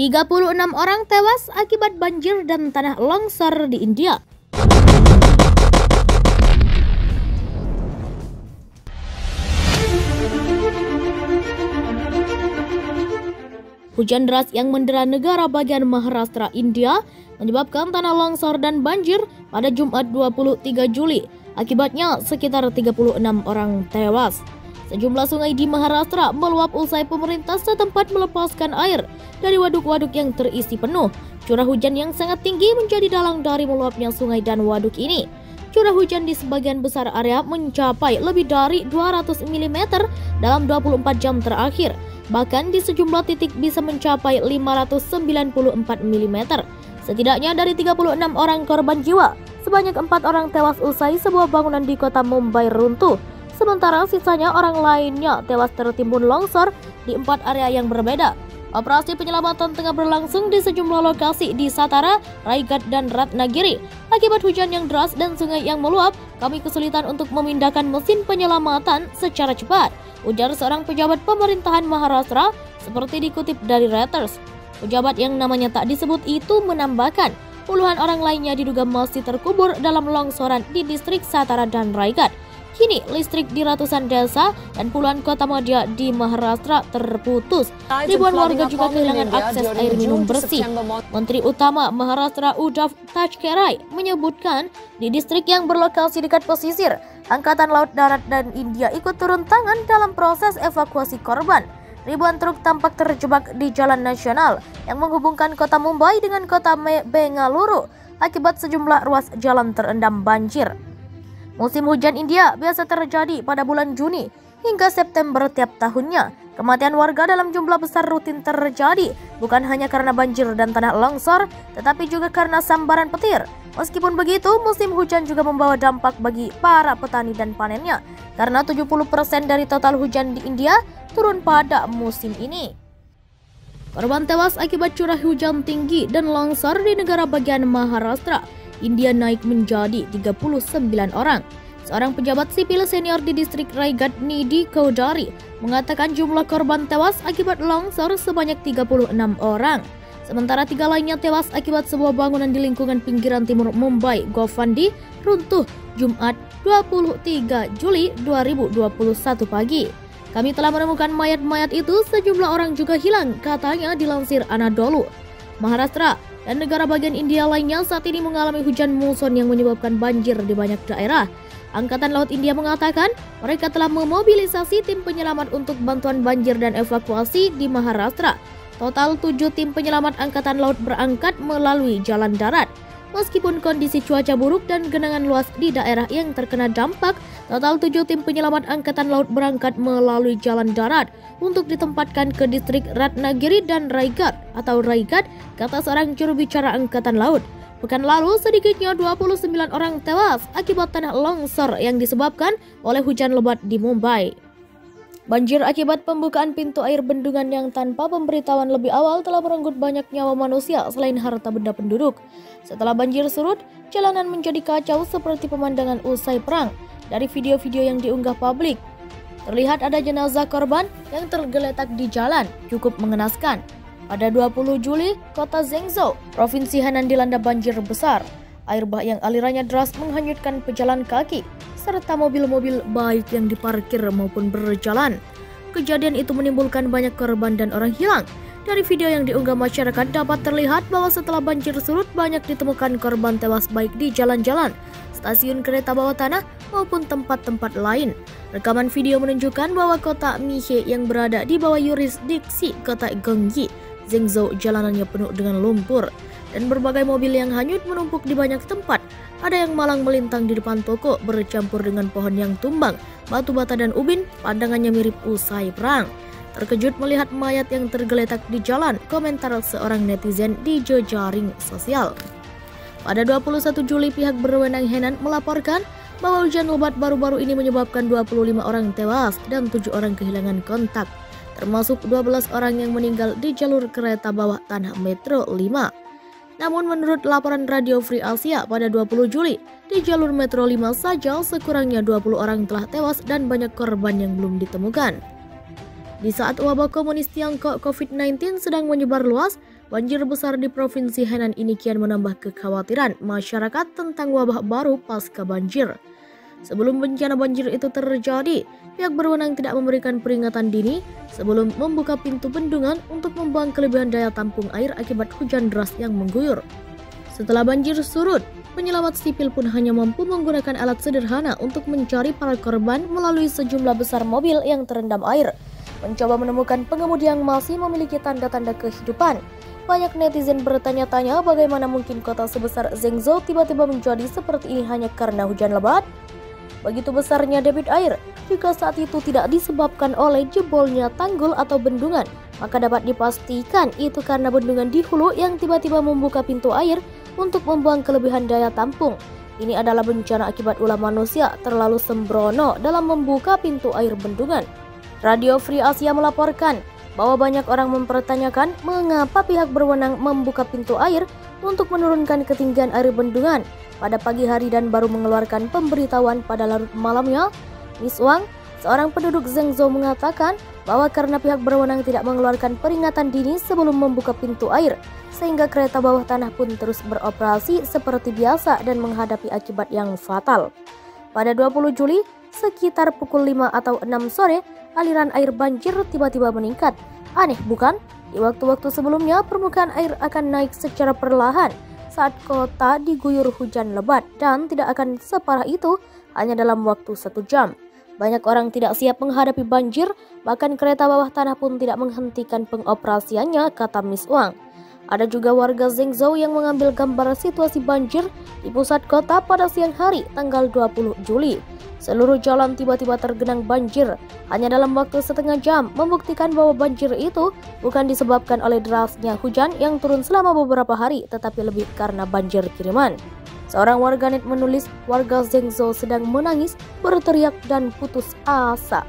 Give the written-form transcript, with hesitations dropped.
36 orang tewas akibat banjir dan tanah longsor di India. Hujan deras yang mendera negara bagian Maharashtra, India menyebabkan tanah longsor dan banjir pada Jumat 23 Juli. Akibatnya sekitar 36 orang tewas. Sejumlah sungai di Maharashtra meluap usai pemerintah setempat melepaskan air dari waduk-waduk yang terisi penuh. Curah hujan yang sangat tinggi menjadi dalang dari meluapnya sungai dan waduk ini. Curah hujan di sebagian besar area mencapai lebih dari 200 mm dalam 24 jam terakhir. Bahkan di sejumlah titik bisa mencapai 594 mm. Setidaknya dari 36 orang korban jiwa, sebanyak 4 orang tewas usai sebuah bangunan di kota Mumbai runtuh. Sementara sisanya orang lainnya tewas tertimbun longsor di 4 area yang berbeda. Operasi penyelamatan tengah berlangsung di sejumlah lokasi di Satara, Raigad, dan Ratnagiri. Akibat hujan yang deras dan sungai yang meluap, kami kesulitan untuk memindahkan mesin penyelamatan secara cepat, ujar seorang pejabat pemerintahan Maharashtra seperti dikutip dari Reuters. Pejabat yang namanya tak disebut itu menambahkan, puluhan orang lainnya diduga masih terkubur dalam longsoran di distrik Satara dan Raigad. Kini listrik di ratusan desa dan puluhan kota madya di Maharashtra terputus. Ribuan warga juga kehilangan akses air minum bersih. Menteri Utama Maharashtra Uddhav Thackeray menyebutkan di distrik yang berlokasi dekat pesisir, Angkatan Laut Darat dan India ikut turun tangan dalam proses evakuasi korban. Ribuan truk tampak terjebak di jalan nasional yang menghubungkan kota Mumbai dengan kota Bengaluru akibat sejumlah ruas jalan terendam banjir. Musim hujan India biasa terjadi pada bulan Juni hingga September tiap tahunnya. Kematian warga dalam jumlah besar rutin terjadi bukan hanya karena banjir dan tanah longsor, tetapi juga karena sambaran petir. Meskipun begitu, musim hujan juga membawa dampak bagi para petani dan panennya, karena 70% dari total hujan di India turun pada musim ini. Korban tewas akibat curah hujan tinggi dan longsor di negara bagian Maharashtra, India naik menjadi 39 orang. Seorang pejabat sipil senior di distrik Raigad, Nidhi Chaudhary, mengatakan jumlah korban tewas akibat longsor sebanyak 36 orang. Sementara 3 lainnya tewas akibat sebuah bangunan di lingkungan pinggiran timur Mumbai, Govandi, runtuh Jumat 23 Juli 2021 pagi. Kami telah menemukan mayat-mayat itu, sejumlah orang juga hilang, katanya dilansir Anadolu. Maharashtra dan negara bagian India lainnya saat ini mengalami hujan muson yang menyebabkan banjir di banyak daerah. Angkatan Laut India mengatakan mereka telah memobilisasi tim penyelamat untuk bantuan banjir dan evakuasi di Maharashtra. Total 7 tim penyelamat Angkatan Laut berangkat melalui jalan darat. Meskipun kondisi cuaca buruk dan genangan luas di daerah yang terkena dampak, total 7 tim penyelamat Angkatan Laut berangkat melalui jalan darat untuk ditempatkan ke distrik Ratnagiri dan Raigad, kata seorang juru bicara Angkatan Laut. Pekan lalu, sedikitnya 29 orang tewas akibat tanah longsor yang disebabkan oleh hujan lebat di Mumbai. Banjir akibat pembukaan pintu air bendungan yang tanpa pemberitahuan lebih awal telah merenggut banyak nyawa manusia selain harta benda penduduk. Setelah banjir surut, jalanan menjadi kacau seperti pemandangan usai perang. Dari video-video yang diunggah publik, terlihat ada jenazah korban yang tergeletak di jalan, cukup mengenaskan. Pada 20 Juli, kota Zhengzhou, Provinsi Henan dilanda banjir besar. Air bah yang alirannya deras menghanyutkan pejalan kaki, serta mobil-mobil baik yang diparkir maupun berjalan. Kejadian itu menimbulkan banyak korban dan orang hilang. Dari video yang diunggah masyarakat dapat terlihat bahwa setelah banjir surut banyak ditemukan korban tewas baik di jalan-jalan, stasiun kereta bawah tanah maupun tempat-tempat lain. Rekaman video menunjukkan bahwa kota Mihe yang berada di bawah yurisdiksi kota Gyeonggi, Zhengzhou, jalanannya penuh dengan lumpur dan berbagai mobil yang hanyut menumpuk di banyak tempat. Ada yang malang melintang di depan toko bercampur dengan pohon yang tumbang, batu bata dan ubin, pandangannya mirip usai perang. Terkejut melihat mayat yang tergeletak di jalan, komentar seorang netizen di jejaring sosial. Pada 21 Juli, pihak berwenang Henan melaporkan bahwa hujan lebat baru-baru ini menyebabkan 25 orang tewas dan 7 orang kehilangan kontak, termasuk 12 orang yang meninggal di jalur kereta bawah tanah Metro 5. Namun menurut laporan Radio Free Asia pada 20 Juli, di jalur Metro 5 saja sekurangnya 20 orang telah tewas dan banyak korban yang belum ditemukan. Di saat wabah komunis Tiongkok COVID-19 sedang menyebar luas, Banjir besar di Provinsi Henan ini kian menambah kekhawatiran masyarakat tentang wabah baru pasca banjir. Sebelum bencana banjir itu terjadi, pihak berwenang tidak memberikan peringatan dini sebelum membuka pintu bendungan untuk membuang kelebihan daya tampung air akibat hujan deras yang mengguyur. Setelah banjir surut, penyelamat sipil pun hanya mampu menggunakan alat sederhana untuk mencari para korban melalui sejumlah besar mobil yang terendam air, mencoba menemukan pengemudi yang masih memiliki tanda-tanda kehidupan. Banyak netizen bertanya-tanya bagaimana mungkin kota sebesar Zhengzhou tiba-tiba menjadi seperti ini hanya karena hujan lebat. Begitu besarnya debit air, jika saat itu tidak disebabkan oleh jebolnya tanggul atau bendungan, maka dapat dipastikan itu karena bendungan di hulu yang tiba-tiba membuka pintu air untuk membuang kelebihan daya tampung. Ini adalah bencana akibat ulah manusia terlalu sembrono dalam membuka pintu air bendungan. Radio Free Asia melaporkan bahwa banyak orang mempertanyakan mengapa pihak berwenang membuka pintu air untuk menurunkan ketinggian air bendungan pada pagi hari dan baru mengeluarkan pemberitahuan pada larut malamnya. Miss Wang, seorang penduduk Zhengzhou, mengatakan bahwa karena pihak berwenang tidak mengeluarkan peringatan dini sebelum membuka pintu air, sehingga kereta bawah tanah pun terus beroperasi seperti biasa dan menghadapi akibat yang fatal. Pada 20 Juli, sekitar pukul 5 atau 6 sore, aliran air banjir tiba-tiba meningkat. Aneh bukan? Di waktu-waktu sebelumnya, permukaan air akan naik secara perlahan saat kota diguyur hujan lebat dan tidak akan separah itu hanya dalam waktu 1 jam. Banyak orang tidak siap menghadapi banjir, bahkan kereta bawah tanah pun tidak menghentikan pengoperasiannya, kata Miss Wang. Ada juga warga Zhengzhou yang mengambil gambar situasi banjir di pusat kota pada siang hari tanggal 20 Juli. Seluruh jalan tiba-tiba tergenang banjir hanya dalam waktu setengah jam, membuktikan bahwa banjir itu bukan disebabkan oleh derasnya hujan yang turun selama beberapa hari, tetapi lebih karena banjir kiriman. Seorang warganet menulis, warga Zhengzhou sedang menangis, berteriak dan putus asa.